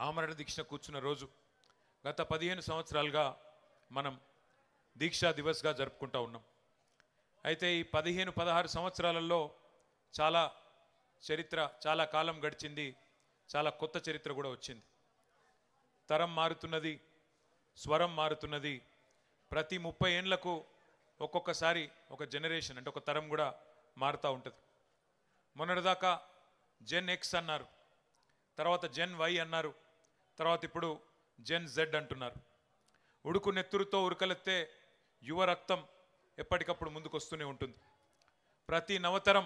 ఆమరణ దీక్ష కూర్చున్న రోజు. గత 15 సంవత్సరాలుగా మనం దీక్షా దివస్గా జరుపుకుంటూ ఉన్నాం. అయితే ఈ 15-16 సంవత్సరాలలో చాలా చరిత్ర, చాలా కాలం గడిచింది, చాలా కొత్త చరిత్ర కూడా వచ్చింది. తరం మారుతున్నది, స్వరం మారుతున్నది. ప్రతి 30 ఏళ్లకు ఒక్కొక్కసారి ఒక జనరేషన్ అంటే ఒక తరం కూడా మారుతూ ఉంటుంది. మొన్నటిదాకా జెన్ ఎక్స్ అన్నారు, తర్వాత జెన్ వై అన్నారు, తర్వాత ఇప్పుడు జెన్ జెడ్ అంటున్నారు. ఉడుకు నెత్తురుతో ఉరకలెత్తే యువ రక్తం ఎప్పటికప్పుడు ముందుకు వస్తూనే ఉంటుంది. ప్రతి నవతరం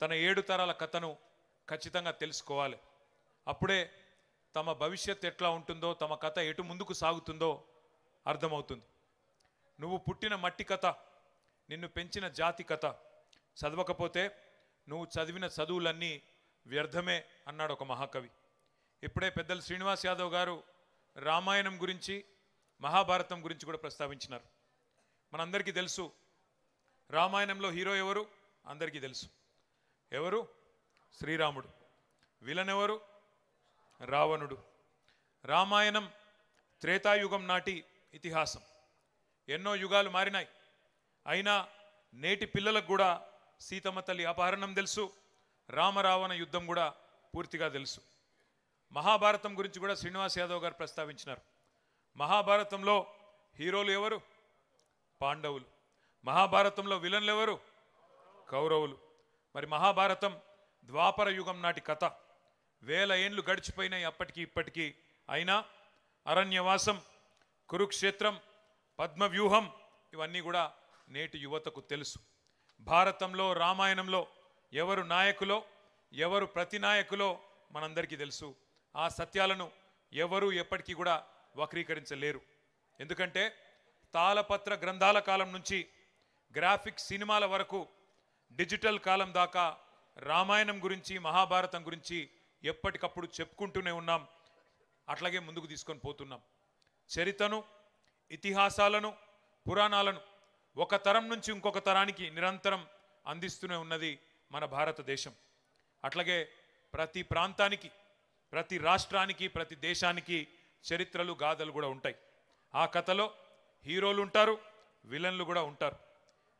తన 7 తరాల కథను ఖచ్చితంగా తెలుసుకోవాలి. అప్పుడే తమ భవిష్యత్తు ఎట్లా ఉంటుందో, తమ కథ ఎటు ముందుకు సాగుతుందో అర్థమవుతుంది. నువ్వు పుట్టిన మట్టి కథ, నిన్ను పెంచిన జాతి కథ చదవకపోతే నువ్వు చదివిన చదువులన్నీ వ్యర్థమే అన్నాడు ఒక మహాకవి. ఇప్పుడే పెద్దలు శ్రీనివాస్ యాదవ్ గారు రామాయణం గురించి, మహాభారతం గురించి కూడా ప్రస్తావించినారు. మనందరికీ తెలుసు రామాయణంలో హీరో ఎవరు, అందరికీ తెలుసు. ఎవరు? శ్రీరాముడు. విలన్ ఎవరు? రావణుడు. రామాయణం త్రేతాయుగం నాటి ఇతిహాసం. ఎన్నో యుగాలు మారినాయి, అయినా నేటి పిల్లలకు కూడా సీతమ్మ తల్లి అపహరణం తెలుసు, రామరావణ యుద్ధం కూడా పూర్తిగా తెలుసు. మహాభారతం గురించి కూడా శ్రీనివాస్ యాదవ్ గారు ప్రస్తావించినారు. మహాభారతంలో హీరోలు ఎవరు? పాండవులు. మహాభారతంలో విలన్లు ఎవరు? కౌరవులు. మరి మహాభారతం ద్వాపర యుగం నాటి కథ. 1000 ఏండ్లు గడిచిపోయినాయి అప్పటికి ఇప్పటికీ. అయినా అరణ్యవాసం, కురుక్షేత్రం, పద్మవ్యూహం ఇవన్నీ కూడా నేటి యువతకు తెలుసు. భారతంలో, రామాయణంలో ఎవరు నాయకులో, ఎవరు ప్రతినాయకులో మనందరికీ తెలుసు. ఆ సత్యాలను ఎవరు ఎప్పటికీ కూడా వక్రీకరించలేరు. ఎందుకంటే తాళపత్ర గ్రంథాల కాలం నుంచి గ్రాఫిక్ సినిమాల వరకు డిజిటల్ కాలం దాకా రామాయణం గురించి, మహాభారతం గురించి ఎప్పటికప్పుడు చెప్పుకుంటూనే ఉన్నాం. అట్లాగే ముందుకు తీసుకొని పోతున్నాం. చరిత్రను, ఇతిహాసాలను, పురాణాలను ఒక తరం నుంచి ఇంకొక తరానికి నిరంతరం అందిస్తూనే ఉన్నది మన భారతదేశం. అట్లాగే ప్రతి ప్రాంతానికి, ప్రతి రాష్ట్రానికి, ప్రతి దేశానికి చరిత్రలు, గాథలు కూడా ఉంటాయి. ఆ కథలో హీరోలు ఉంటారు, విలన్లు కూడా ఉంటారు.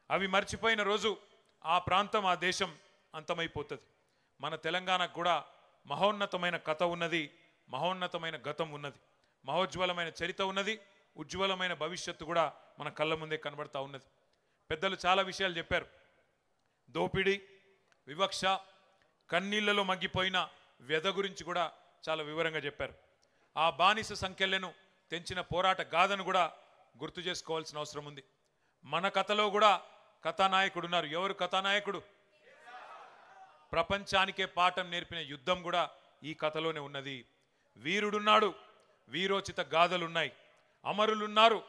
అవి మర్చిపోయిన రోజు ఆ ప్రాంతం, ఆ దేశం అంతమైపోతుంది. మన తెలంగాణకు కూడా మహోన్నతమైన కథ ఉన్నది, మహోన్నతమైన గతం ఉన్నది, మహోజ్వలమైన చరిత్ర ఉన్నది, ఉజ్వలమైన భవిష్యత్తు కూడా మన కళ్ళ ముందే కనబడతా ఉన్నది. పెద్దలు చాలా విషయాలు చెప్పారు. దోపిడీ, వివక్ష, కన్నీళ్లలో మగ్గిపోయిన వ్యధ గురించి కూడా చాలా వివరంగా చెప్పారు. ఆ బానిస సంఖ్యలను తెంచిన పోరాట గాథను కూడా గుర్తు చేసుకోవాల్సిన అవసరం ఉంది. మన కథలో కూడా కథానాయకుడు ఉన్నారు. ఎవరు కథానాయకుడు? ప్రపంచానికే పాఠం నేర్పిన యుద్ధం కూడా ఈ కథలోనే ఉన్నది. వీరుడున్నాడు, వీరోచిత గాథలున్నాయి, అమరులున్నారు,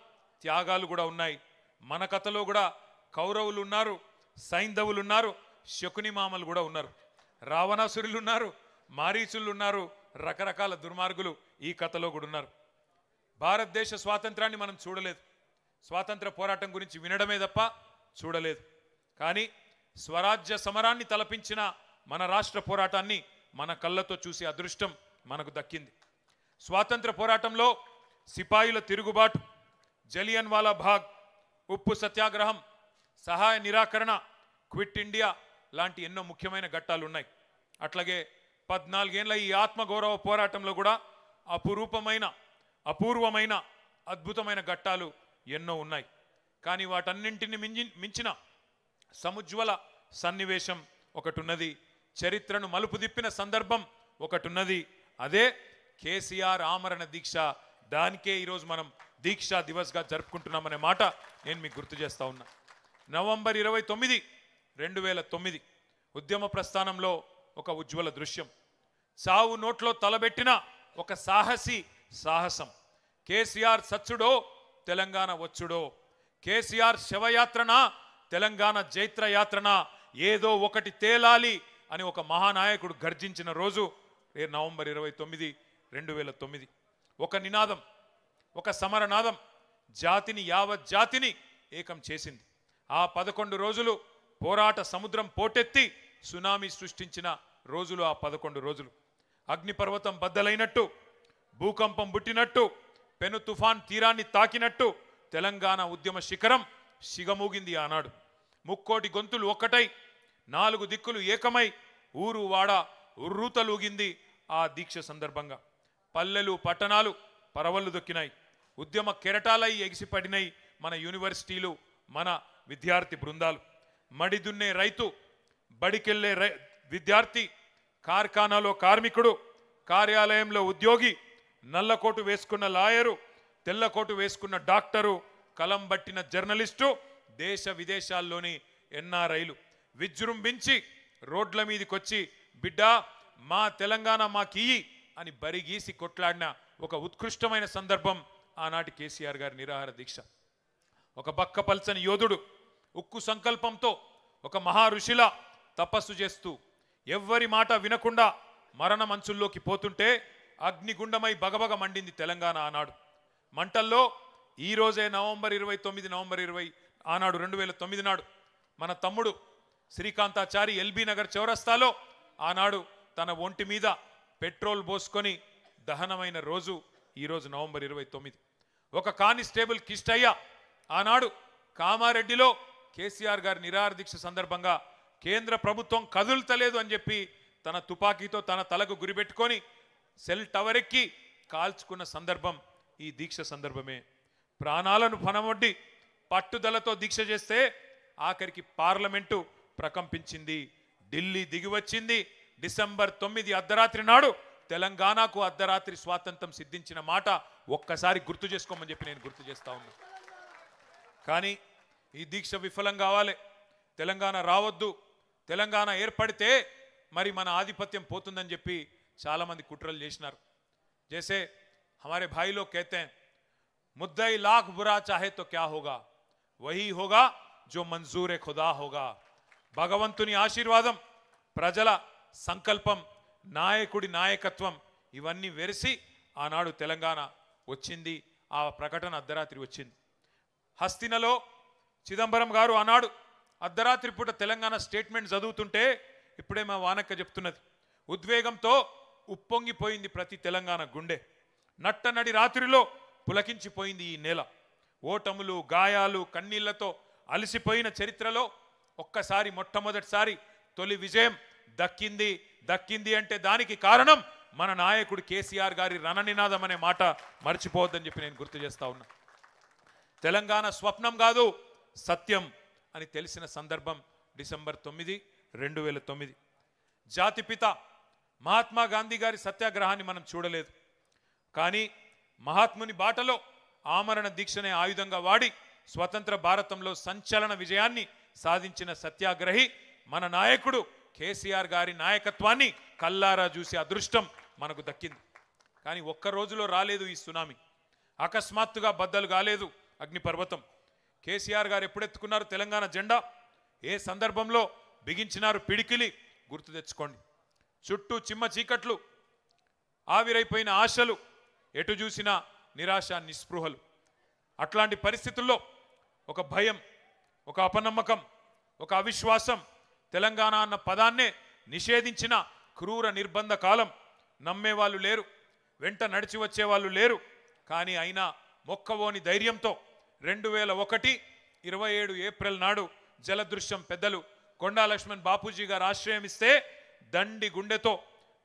త్యాగాలు కూడా ఉన్నాయి. మన కథలో కూడా కౌరవులు ఉన్నారు, సైంధవులు ఉన్నారు, శకుని మామలు కూడా ఉన్నారు, రావణాసురులు ఉన్నారు, మారీచులు ఉన్నారు, రకరకాల దుర్మార్గులు ఈ కథలో కూడా ఉన్నారు. భారతదేశ స్వాతంత్రాన్ని మనం చూడలేదు, స్వాతంత్ర పోరాటం గురించి వినడమే తప్ప చూడలేదు. కానీ స్వరాజ్య సమరాన్ని తలపించిన మన రాష్ట్ర పోరాటాన్ని మన కళ్ళతో చూసే అదృష్టం మనకు దక్కింది. స్వాతంత్ర పోరాటంలో సిపాయిల తిరుగుబాటు, జలియన్ వాలా బాగ్, ఉప్పు సత్యాగ్రహం, సహాయ నిరాకరణ, క్విట్ ఇండియా లాంటి ఎన్నో ముఖ్యమైన ఘట్టాలు ఉన్నాయి. అట్లాగే 14 ఏళ్ల ఈ ఆత్మగౌరవ పోరాటంలో కూడా అపూర్వమైన అద్భుతమైన ఘట్టాలు ఎన్నో ఉన్నాయి. కానీ వాటన్నింటిని మించిన సముజ్వల సన్నివేశం ఒకటి ఉన్నది, చరిత్రను మలుపు తిప్పిన సందర్భం ఒకటి ఉన్నది. అదే కేసీఆర్ ఆమరణ దీక్ష. దానికే ఈరోజు మనం దీక్షా దివస్గా జరుపుకుంటున్నామనే మాట నేను మీకు గుర్తు చేస్తా ఉన్నా. నవంబర్ 29, 2009 ఉద్యమ ప్రస్థానంలో ఒక ఉజ్వల దృశ్యం. చావు నోట్లో తలబెట్టిన ఒక సాహసం. కేసీఆర్ సచ్చుడో తెలంగాణ వచ్చుడో, కేసీఆర్ శవయాత్రన తెలంగాణ జైత్రయాత్రన, ఏదో ఒకటి తేలాలి అని ఒక మహానాయకుడు గర్జించిన రోజు నవంబర్ 29, 2009. ఒక నినాదం, ఒక సమరనాదం జాతిని, యావత్ జాతిని ఏకం చేసింది. ఆ 11 రోజులు పోరాట సముద్రం పోటెత్తి సునామీ సృష్టించిన రోజులు ఆ 11 రోజులు. అగ్నిపర్వతం బద్దలైనట్టు భూకంపం పుట్టినట్టు పెను తుఫాన్ తీరాన్ని తాకినట్టు తెలంగాణ ఉద్యమ శిఖరం సిగమూగింది ఆనాడు. ముక్కోటి గొంతులు ఒక్కటై 4 దిక్కులు ఏకమై ఊరు వాడ ఉర్రూతలూగింది ఆ దీక్ష సందర్భంగా. పల్లెలు పట్టణాలు పరవళ్ళు దొక్కినాయి. ఉద్యమ కెరటాలై ఎగిసిపడినాయి మన యూనివర్సిటీలు, మన విద్యార్థి బృందాలు. మడిదున్నే రైతు, బడికెళ్లే విద్యార్థి, కార్ఖానాలో కార్మికుడు, కార్యాలయంలో ఉద్యోగి, నల్లకోటు వేసుకున్న లాయరు, తెల్లకోటు వేసుకున్న డాక్టరు, కలం బట్టిన జర్నలిస్టు, దేశ విదేశాల్లోని ఎన్ఆర్ఐలు విజృంభించి రోడ్ల మీదకొచ్చి బిడ్డా మా తెలంగాణ మాకియ్యి అని బరిగీసి కొట్లాడిన ఒక ఉత్కృష్టమైన సందర్భం ఆనాటి కేసీఆర్ గారి నిరాహార దీక్ష. ఒక బక్కపల్చని యోధుడు ఉక్కు సంకల్పంతో ఒక మహా ఋషిలా తపస్సు చేస్తూ ఎవ్వరి మాట వినకుండా మరణ మంచుల్లోకి పోతుంటే అగ్నిగుండమై బగబగ మండింది తెలంగాణ ఆనాడు. మంటల్లో ఈరోజే నవంబర్ 20 ఆనాడు 2009 నాడు మన తమ్ముడు శ్రీకాంతాచారి ఎల్బీ నగర్ చౌరస్తాలో ఆనాడు తన ఒంటి మీద పెట్రోల్ పోసుకొని దహనమైన రోజు ఈరోజు నవంబర్ 29. ఒక కానిస్టేబుల్ కిష్టయ్య ఆనాడు కామారెడ్డిలో కేసీఆర్ గారి నిరాహార దీక్ష సందర్భంగా కేంద్ర ప్రభుత్వం కదులుతలేదు అని చెప్పి తన తుపాకీతో తన తలకు గురిపెట్టుకొని సెల్ టవర్ ఎక్కి కాల్చుకున్న సందర్భం ఈ దీక్ష సందర్భమే. ప్రాణాలను పనమొడ్డి పట్టుదలతో దీక్ష చేస్తే ఆఖరికి పార్లమెంటు ప్రకంపించింది, ఢిల్లీ దిగివచ్చింది. డిసెంబర్ 9 అర్ధరాత్రి నాడు తెలంగాణకు అర్ధరాత్రి స్వాతంత్రం సిద్ధించిన మాట ఒక్కసారి గుర్తు చేసుకోమని చెప్పి నేను గుర్తు చేస్తా ఉన్నా. కానీ ఈ దీక్ష విఫలం కావాలి, తెలంగాణ రావద్దు, తెలంగాణ ఏర్పడితే మరి మన ఆధిపత్యం పోతుందని చెప్పి చాలామంది కుట్రలు చేసినారు. జైసే हमारे भाई लोग कहते हैं मुद्दई लाख बुरा चाहे तो क्या होगा, वही होगा जो मंजूर खुदा होगा. భగవంతుని ఆశీర్వాదం, ప్రజల సంకల్పం, నాయకుడి నాయకత్వం ఇవన్నీ వెరిసి ఆనాడు తెలంగాణ వచ్చింది. ఆ ప్రకటన అర్ధరాత్రి వచ్చింది. హస్తినలో చిదంబరం గారు ఆనాడు అర్ధరాత్రి పూట తెలంగాణ స్టేట్మెంట్ చదువుతుంటే ఇప్పుడే మా వానక్క చెప్తున్నది, ఉద్వేగంతో ఉప్పొంగిపోయింది ప్రతి తెలంగాణ గుండె. నట్టనడి రాత్రిలో పులకించిపోయింది ఈ నేల. ఓటములు, గాయాలు, కన్నీళ్లతో అలసిపోయిన చరిత్రలో ఒక్కసారి మొట్టమొదటిసారి తొలి విజయం దక్కింది అంటే దానికి కారణం మన నాయకుడు కేసీఆర్ గారి రణనినాదం అనే మాట మర్చిపోవద్దని చెప్పి నేను గుర్తు చేస్తా ఉన్నా. తెలంగాణ స్వప్నం కాదు సత్యం అని తెలిసిన సందర్భం డిసెంబర్ 9, 2009. జాతిపిత మహాత్మా గాంధీ గారి సత్యాగ్రహాన్ని మనం చూడలేదు, కానీ మహాత్ముని బాటలో ఆమరణ దీక్షనే ఆయుధంగా వాడి స్వతంత్ర భారతంలో సంచలన విజయాన్ని సాధించిన సత్యాగ్రహి మన నాయకుడు కేసీఆర్ గారి నాయకత్వాన్ని కల్లారా చూసే అదృష్టం మనకు దక్కింది. కానీ ఒక్క రోజులో రాలేదు ఈ సునామీ, అకస్మాత్తుగా బద్దలు కాలేదు అగ్నిపర్వతం. కేసీఆర్ గారు ఎప్పుడెత్తుకున్నారు తెలంగాణ జెండా, ఏ సందర్భంలో బిగించినారు పిడికిలి గుర్తు తెచ్చుకోండి. చుట్టూ చిమ్మ చీకట్లు, ఆవిరైపోయిన ఆశలు, ఎటు చూసినా నిరాశ నిస్పృహలు. అట్లాంటి పరిస్థితుల్లో ఒక భయం, ఒక అపనమ్మకం, ఒక అవిశ్వాసం, తెలంగాణ అన్న పదాన్నే నిషేధించిన క్రూర నిర్బంధ కాలం. నమ్మేవాళ్ళు లేరు, వెంట నడిచి వచ్చేవాళ్ళు లేరు. కానీ అయినా మొక్కవోని ధైర్యంతో 2001 27 ఏప్రిల్ నాడు జలదృశ్యం పెద్దలు కొండా లక్ష్మణ్ బాపూజీ గారు ఆశ్రయం ఇస్తే దండి గుండెతో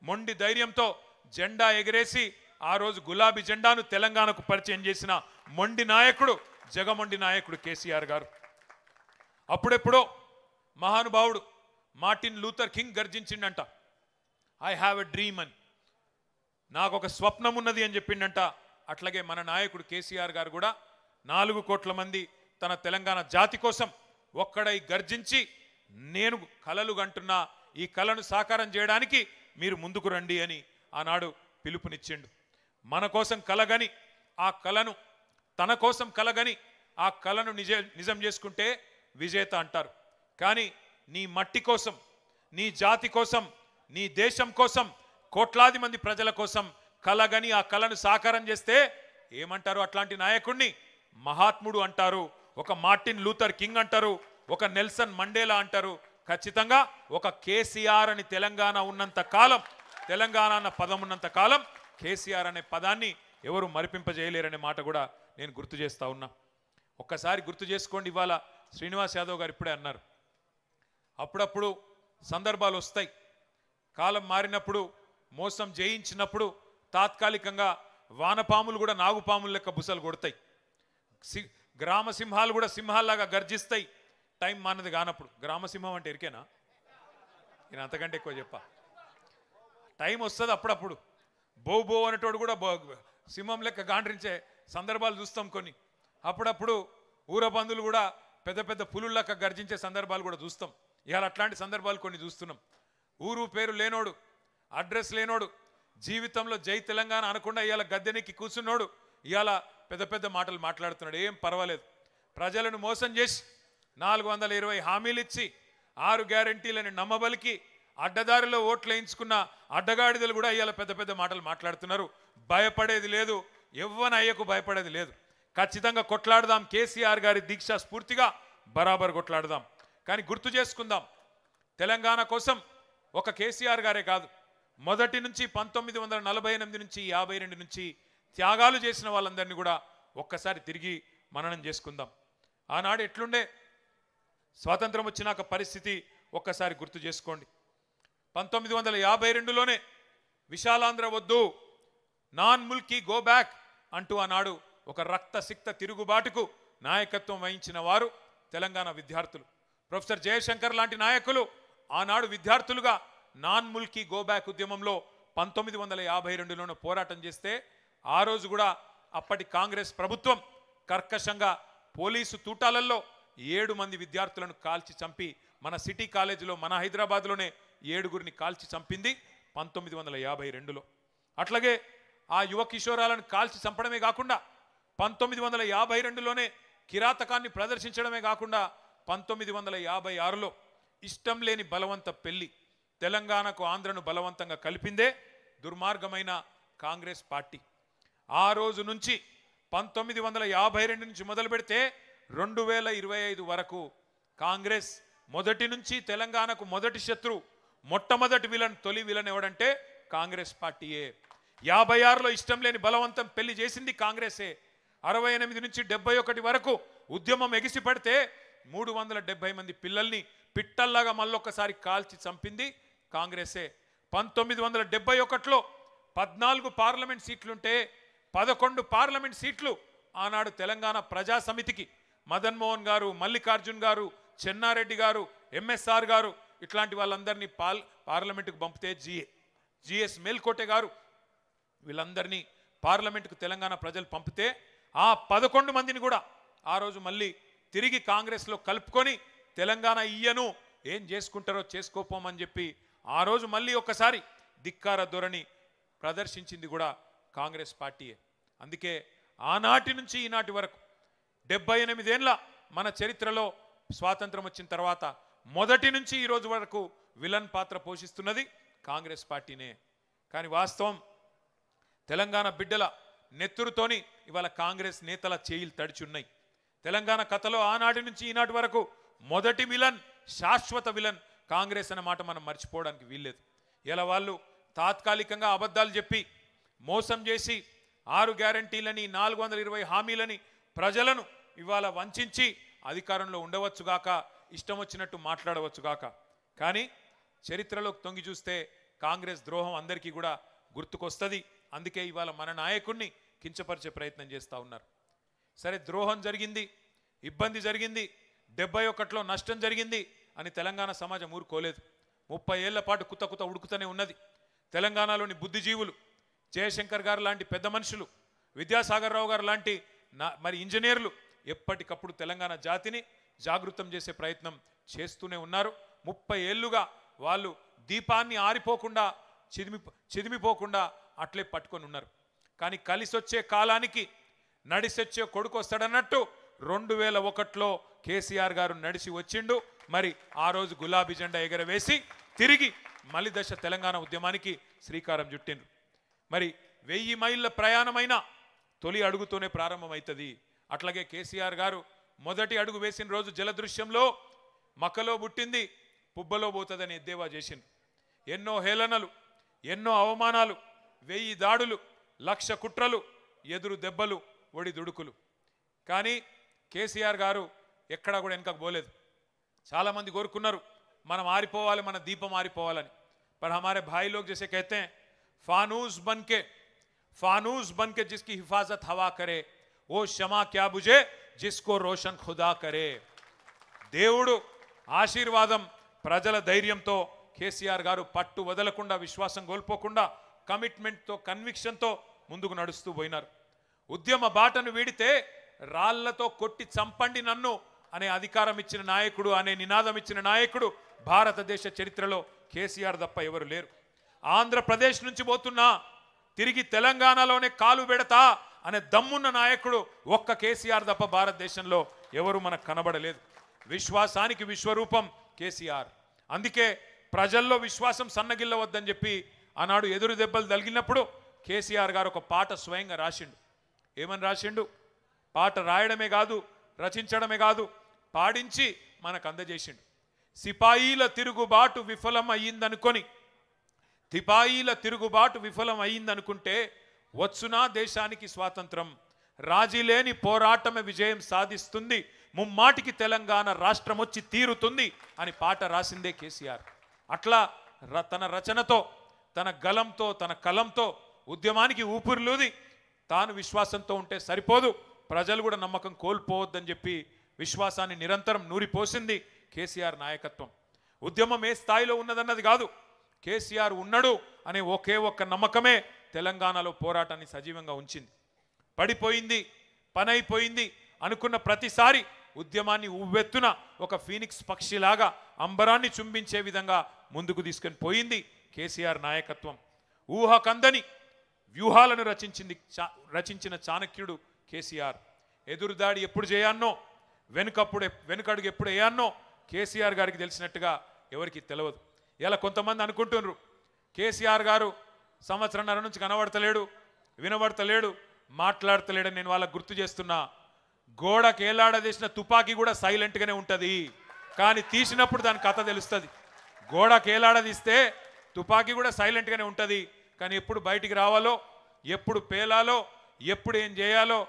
మొండి ధైర్యంతో జెండా ఎగిరేసి ఆ రోజు గులాబీ జెండాను తెలంగాణకు పరిచయం చేసిన మొండి నాయకుడు, జగమొండి నాయకుడు కేసీఆర్ గారు. అప్పుడెప్పుడో మహానుభావుడు మార్టిన్ లూథర్ కింగ్ గర్జించిండంట, ఐ హ్యావ్ ఎ డ్రీమ్ అని, నాకు ఒక స్వప్నం ఉన్నది అని చెప్పిండంట. అట్లాగే మన నాయకుడు కేసీఆర్ గారు కూడా 4 కోట్ల మంది తన తెలంగాణ జాతి కోసం ఒక్కడై గర్జించి నేను కలలు కంటున్నా, ఈ కలను సాకారం చేయడానికి మీరు ముందుకు రండి అని ఆనాడు పిలుపునిచ్చిండు. మన కోసం కలగని ఆ కలను, తన కోసం కలగని ఆ కలను నిజం చేసుకుంటే విజేత అంటారు. కానీ నీ మట్టి కోసం, నీ జాతి కోసం, నీ దేశం కోసం, కోట్లాది మంది ప్రజల కోసం కలగని ఆ కలను సాకారం చేస్తే ఏమంటారు? అట్లాంటి నాయకుడిని మహాత్ముడు అంటారు, ఒక మార్టిన్ లూథర్ కింగ్ అంటారు, ఒక నెల్సన్ మండేలా అంటారు. ఖచ్చితంగా ఒక కేసీఆర్ అని తెలంగాణ ఉన్నంత కాలం, తెలంగాణ అన్న పదం ఉన్నంత కాలం కేసీఆర్ అనే పదాన్ని ఎవరు మరిపింపజేయలేరనే మాట కూడా నేను గుర్తు చేస్తా ఉన్నా. ఒక్కసారి గుర్తు చేసుకోండి. ఇవాళ శ్రీనివాస్ యాదవ్ గారు ఇప్పుడే అన్నారు, అప్పుడప్పుడు సందర్భాలు వస్తాయి, కాలం మారినప్పుడు, మోసం జయించినప్పుడు తాత్కాలికంగా వానపాములు కూడా నాగుపాములు లెక్క బుసలు కొడతాయి, గ్రామ సింహాలు కూడా సింహాల్లాగా గర్జిస్తాయి టైం మానది కానప్పుడు. గ్రామసింహం అంటే ఎరికేనా? నేను అంతకంటే ఎక్కువ చెప్పా. టైం వస్తుంది అప్పుడప్పుడు, బో అనేటోడు కూడా సింహం లెక్క గాండ్రించే సందర్భాలు చూస్తాం కొన్ని. అప్పుడప్పుడు ఊరబందులు కూడా పెద్ద పెద్ద పులుల లెక్క గర్జించే సందర్భాలు కూడా చూస్తాం. ఇవాళ అట్లాంటి సందర్భాలు కొన్ని చూస్తున్నాం. ఊరు పేరు లేనోడు, అడ్రస్ లేనోడు, జీవితంలో జై తెలంగాణ అనకుండా ఇవాళ గద్దెనెక్కి కూర్చున్నోడు ఇవాళ పెద్ద పెద్ద మాటలు మాట్లాడుతున్నాడు. ఏం పర్వాలేదు, ప్రజలను మోసం చేసి 420 హామీలు ఇచ్చి 6 గ్యారంటీలని నమ్మబలికి అడ్డదారిలో ఓట్లు వేయించుకున్న అడ్డగాడిదలు కూడా ఇవాళ పెద్ద పెద్ద మాటలు మాట్లాడుతున్నారు. భయపడేది లేదు, ఎవ్వన అయ్యకు భయపడేది లేదు. ఖచ్చితంగా కొట్లాడదాం, కేసీఆర్ గారి దీక్ష స్ఫూర్తిగా బరాబర్ కొట్లాడదాం. కానీ గుర్తు చేసుకుందాం, తెలంగాణ కోసం ఒక కేసీఆర్ గారే కాదు, మొదటి నుంచి 1948 నుంచి 52 నుంచి త్యాగాలు చేసిన వాళ్ళందరినీ కూడా ఒక్కసారి తిరిగి మననం చేసుకుందాం. ఆనాడు ఎట్లుండే, స్వాతంత్రం వచ్చినాక పరిస్థితి ఒక్కసారి గుర్తు చేసుకోండి. 1952లోనే విశాలాంధ్ర వద్దు, నాన్ ముల్కీ గో బ్యాక్ అంటూ ఆనాడు ఒక రక్తసిక్త తిరుగుబాటుకు నాయకత్వం వహించిన వారు తెలంగాణ విద్యార్థులు. ప్రొఫెసర్ జయశంకర్ లాంటి నాయకులు ఆనాడు విద్యార్థులుగా నాన్ ముల్కీ గో బ్యాక్ ఉద్యమంలో 1952లోనే పోరాటం చేస్తే, ఆ రోజు కూడా అప్పటి కాంగ్రెస్ ప్రభుత్వం కర్కశంగా పోలీసు తూటాలలో 7 మంది విద్యార్థులను కాల్చి చంపి, మన సిటీ కాలేజీలో మన హైదరాబాద్లోనే 7గురిని కాల్చి చంపింది 1952లో. అట్లాగే ఆ యువ కిషోరాలను కాల్చి చంపడమే కాకుండా 1952లోనే కిరాతకాన్ని ప్రదర్శించడమే కాకుండా 1956లో ఇష్టం లేని బలవంత పెళ్లి, తెలంగాణకు ఆంధ్రను బలవంతంగా కలిపిందే దుర్మార్గమైన కాంగ్రెస్ పార్టీ. ఆ రోజు నుంచి 1952 నుంచి మొదలు పెడితే 2025 వరకు కాంగ్రెస్ మొదటి నుంచి తెలంగాణకు మొదటి శత్రు, మొట్టమొదటి విలన్, తొలి విలన్ ఎవడంటే కాంగ్రెస్ పార్టీయే. 56లో ఇష్టం లేని బలవంతం పెళ్లి చేసింది కాంగ్రెసే. 68 నుంచి 71 వరకు ఉద్యమం ఎగిసి పడితే 370 మంది పిల్లల్ని పిట్టల్లాగా మళ్ళొక్కసారి కాల్చి చంపింది కాంగ్రెసే. 1971లో 14 పార్లమెంట్ సీట్లుంటే 11 పార్లమెంట్ సీట్లు ఆనాడు తెలంగాణ ప్రజా సమితికి మదన్మోహన్ గారు, మల్లికార్జున్ గారు, చెన్నారెడ్డి గారు, ఎంఎస్ఆర్ గారు ఇట్లాంటి వాళ్ళందరినీ పార్లమెంటుకు పంపితే జిఎస్ మేల్కోటే గారు వీళ్ళందరినీ పార్లమెంటుకు తెలంగాణ ప్రజలు పంపితే ఆ 11 మందిని కూడా ఆ రోజు మళ్ళీ తిరిగి కాంగ్రెస్లో కలుపుకొని తెలంగాణ ఇయ్యను, ఏం చేసుకుంటారో చేసుకోపోమని చెప్పి ఆ రోజు మళ్ళీ ఒక్కసారి ధిక్కార ధోరణి ప్రదర్శించింది కూడా కాంగ్రెస్ పార్టీయే. అందుకే ఆనాటి నుంచి ఈనాటి వరకు 78 ఏళ్ళ మన చరిత్రలో స్వాతంత్రం వచ్చిన తర్వాత మొదటి నుంచి ఈ రోజు వరకు విలన్ పాత్ర పోషిస్తున్నది కాంగ్రెస్ పార్టీనే. కానీ వాస్తవం తెలంగాణ బిడ్డల నెత్తురుతోని ఇవాళ కాంగ్రెస్ నేతల చేయిలు తడిచున్నాయి. తెలంగాణ కథలో ఆనాటి నుంచి ఈనాటి వరకు మొదటి విలన్, శాశ్వత విలన్ కాంగ్రెస్ అనే మాట మనం మర్చిపోవడానికి వీల్లేదు. ఇలా వాళ్ళు తాత్కాలికంగా అబద్ధాలు చెప్పి మోసం చేసి 6 గ్యారంటీలని 420 హామీలని ప్రజలను ఇవాళ వంచి అధికారంలో ఉండవచ్చుగాక, ఇష్టం వచ్చినట్టు మాట్లాడవచ్చుగాక. కానీ చరిత్రలోకి తొంగి చూస్తే కాంగ్రెస్ ద్రోహం అందరికీ కూడా గుర్తుకొస్తుంది. అందుకే ఇవాళ మన నాయకుడిని కించపరిచే ప్రయత్నం చేస్తూ ఉన్నారు. సరే, ద్రోహం జరిగింది, ఇబ్బంది జరిగింది, 71లో నష్టం జరిగింది అని తెలంగాణ సమాజం ఊరుకోలేదు. 30 ఏళ్ల పాటు కుత ఉడుకుతూనే ఉన్నది. తెలంగాణలోని బుద్ధిజీవులు, జయశంకర్ గారు లాంటి పెద్ద మనుషులు, విద్యాసాగర్ రావు గారు లాంటి మరి ఇంజనీర్లు ఎప్పటికప్పుడు తెలంగాణ జాతిని జాగృతం చేసే ప్రయత్నం చేస్తూనే ఉన్నారు. 30 ఏళ్లుగా వాళ్ళు దీపాన్ని ఆరిపోకుండా చిదిమిపోకుండా అట్లే పట్టుకొని ఉన్నారు. కానీ కలిసొచ్చే కాలానికి నడిసొచ్చే కొడుకు వస్తాడన్నట్టు 2001లో కేసీఆర్ గారు నడిచి వచ్చిండు. మరి ఆ రోజు గులాబీ జెండా ఎగరవేసి తిరిగి మలి దశ తెలంగాణ ఉద్యమానికి శ్రీకారం చుట్టిండ్రు. మరి 1000 మైళ్ళ ప్రయాణమైన తొలి అడుగుతోనే ప్రారంభమవుతుంది. అట్లాగే కేసీఆర్ గారు మొదటి అడుగు వేసిన రోజు జలదృశ్యంలో మక్కలో పుట్టింది పుబ్బలో పోతుందని ఎద్దేవా చేసిండ్రు. ఎన్నో హేళనలు, ఎన్నో అవమానాలు, 1000 దాడులు, లక్ష కుట్రలు, ఎదురు దెబ్బలు, ఒడి దుడుకులు. కానీ కేసీఆర్ గారు ఎక్కడా కూడా వెనకకు పోలేదు. చాలామంది కోరుకున్నారు మనం ఆరిపోవాలి, మన దీపం ఆరిపోవాలని. पर हमारे भाई लोग जैसे कहते हैं फानूस बन के जिसकी हिफाजत हवा करे वो शमा क्या बुझे जिसको रोशन खुदा करे. దేవుడు ఆశీర్వాదం, ప్రజల ధైర్యంతో కేసీఆర్ గారు పట్టు వదలకుండా, విశ్వాసం కోల్పోకుండా, కమిట్మెంట్తో, కన్విక్షన్తో ముందుకు నడుస్తూ పోయినారు. ఉద్యమ బాటను వీడితే రాళ్లతో కొట్టి చంపండి నన్ను అనే అధికారం ఇచ్చిన నాయకుడు, అనే నినాదం ఇచ్చిన నాయకుడు భారతదేశ చరిత్రలో కేసీఆర్ తప్ప ఎవరు లేరు. ఆంధ్రప్రదేశ్ నుంచి పోతున్నా తిరిగి తెలంగాణలోనే కాలు పెడతా అనే దమ్మున్న నాయకుడు ఒక్క కేసీఆర్ తప్ప భారతదేశంలో ఎవరు మనకు కనబడలేదు. విశ్వాసానికి విశ్వరూపం కేసీఆర్. అందుకే ప్రజల్లో విశ్వాసం సన్నగిల్లవద్దని చెప్పి ఆనాడు ఎదురు దెబ్బలు తగిలినప్పుడు కేసీఆర్ గారు ఒక పాట స్వయంగా రాసిండు. ఏమని రాసిండు? పాట రాయడమే కాదు, రచించడమే కాదు, పాడించి మనకు అందజేసిండు. సిపాయిల తిరుగుబాటు విఫలం అయ్యిందనుకుంటే వచ్చునా దేశానికి స్వాతంత్రం, రాజీలేని పోరాటమే విజయం సాధిస్తుంది, ముమ్మాటికి తెలంగాణ రాష్ట్రం వచ్చి తీరుతుంది అని పాట రాసిందే కేసీఆర్. అట్లా తన రచనతో, తన గలంతో, తన కలంతో ఉద్యమానికి ఊపిరిలూది తాను విశ్వాసంతో ఉంటే సరిపోదు, ప్రజలు కూడా నమ్మకం కోల్పోవద్దని చెప్పి విశ్వాసాన్ని నిరంతరం నూరిపోసింది కేసీఆర్ నాయకత్వం. ఉద్యమం ఏ స్థాయిలో ఉన్నదన్నది కాదు, కేసీఆర్ ఉన్నాడు అనే ఒకే ఒక్క నమ్మకమే తెలంగాణలో పోరాటాన్ని సజీవంగా ఉంచింది. పడిపోయింది, పనైపోయింది అనుకున్న ప్రతిసారి ఉద్యమాన్ని ఉవ్వెత్తున ఒక ఫీనిక్స్ పక్షిలాగా అంబరాన్ని చుంబించే విధంగా ముందుకు తీసుకొని పోయింది కేసీఆర్ నాయకత్వం. ఊహకందని వ్యూహాలను రచించిన చాణక్యుడు కేసీఆర్. ఎదురుదాడి ఎప్పుడు చేయాన్నో, వెనుకడుగు ఎప్పుడు వేయాన్నో కేసీఆర్ గారికి తెలిసినట్టుగా ఎవరికి తెలియదు. ఇలా కొంతమంది అనుకుంటున్నారు కేసీఆర్ గారు సంవత్సరంన్నర నుంచి కనబడతలేడు, వినబడతలేడు, మాట్లాడతలేడని. నేను వాళ్ళకు గుర్తు చేస్తున్నా, గోడకు ఏలాడదీసిన తుపాకీ కూడా సైలెంట్గానే ఉంటుంది, కానీ తీసినప్పుడు దాని కథ తెలుస్తుంది. గోడకు ఏలాడదీస్తే తుపాకీ కూడా సైలెంట్గానే ఉంటుంది, కానీ ఎప్పుడు బయటికి రావాలో, ఎప్పుడు పేలాలో, ఎప్పుడు ఏం చేయాలో